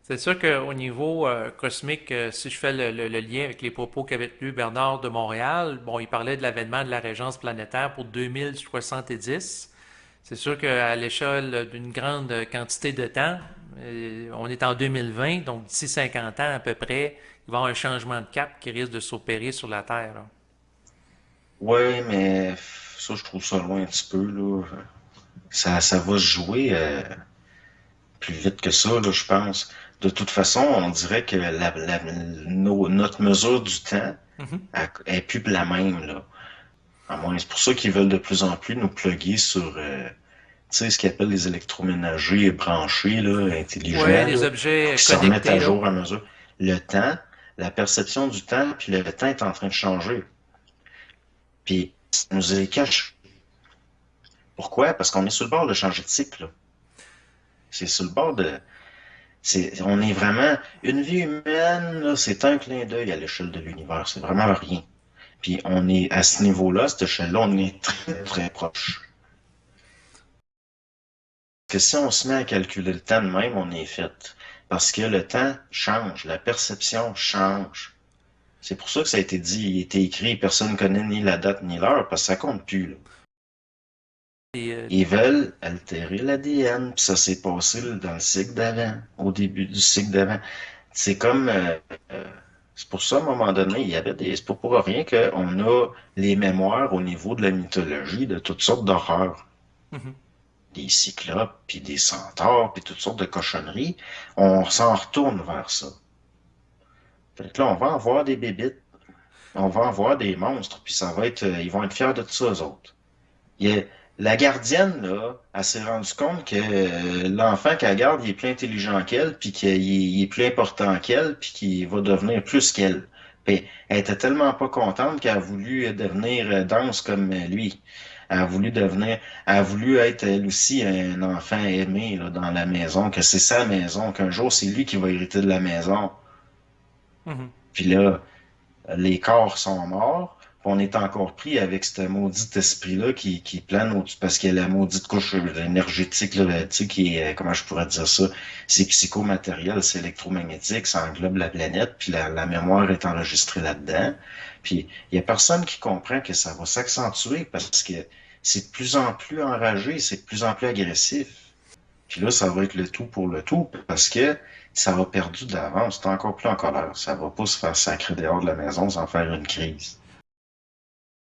C'est sûr qu'au niveau cosmique, si je fais le lien avec les propos qu'avait tenus Bernard de Montréal, bon, il parlait de l'avènement de la régence planétaire pour 2070. C'est sûr qu'à l'échelle d'une grande quantité de temps, on est en 2020, donc d'ici 50 ans à peu près, il va y avoir un changement de cap qui risque de s'opérer sur la Terre, là. Ouais, mais ça, je trouve ça loin un petit peu, là. Ça va se jouer plus vite que ça, là, je pense. De toute façon, on dirait que notre mesure du temps Mhm. est plus la même, là. À moins, c'est pour ça qu'ils veulent de plus en plus nous plugger sur, tu sais, ce qu'ils appellent les électroménagers branchés, là, Ouais, intelligents, les là, pour objets qu'ils se remettent connectés, à là. jour à mesure. Le temps, la perception du temps, puis le temps est en train de changer. Puis, ça nous est caché. Pourquoi? Parce qu'on est sur le bord de changer de cycle, là. C'est sur le bord de... on est vraiment... Une vie humaine, là, c'est un clin d'œil à l'échelle de l'univers. C'est vraiment rien. Puis on est à ce niveau-là, cette échelle-là, on est très, très proche. Parce que si on se met à calculer le temps de même, on est fait. Parce que le temps change, la perception change. C'est pour ça que ça a été dit, il a été écrit, personne ne connaît ni la date ni l'heure, parce que ça compte plus, là. Et, Ils veulent altérer l'ADN, puis ça s'est passé là, dans le cycle d'avant, au début du cycle d'avant. C'est comme, euh, c'est pour ça, à un moment donné, il y avait des, c'est pas pour rien qu'on a les mémoires au niveau de la mythologie de toutes sortes d'horreurs. mhm. Des cyclopes, puis des centaures, puis toutes sortes de cochonneries. On s'en retourne vers ça. Fait que là, on va en voir des bébites, on va en voir des monstres, puis ça va être, ils vont être fiers de ça, eux autres. Il y a- la gardienne, là, elle s'est rendue compte que l'enfant qu'elle garde, il est plus intelligent qu'elle, puis qu'il est plus important qu'elle, puis qu'il va devenir plus qu'elle. Puis elle était tellement pas contente qu'elle a voulu devenir danse comme lui. Elle a voulu devenir, elle a voulu être elle aussi un enfant aimé là, dans la maison, que c'est sa maison, qu'un jour c'est lui qui va hériter de la maison. Mhm. Puis là, les corps sont morts, puis on est encore pris avec ce maudit esprit-là qui plane au-dessus, parce qu'il y a la maudite couche énergétique, là, tu sais, qui est, comment je pourrais dire ça, c'est psychomatériel, c'est électromagnétique, ça englobe la planète, puis la mémoire est enregistrée là-dedans. Puis il y a personne qui comprend que ça va s'accentuer parce que c'est de plus en plus enragé, c'est de plus en plus agressif. Puis là, ça va être le tout pour le tout, parce que ça va perdu d'avance, c'est encore plus en colère. Ça va pas se faire sacrer dehors de la maison sans faire une crise.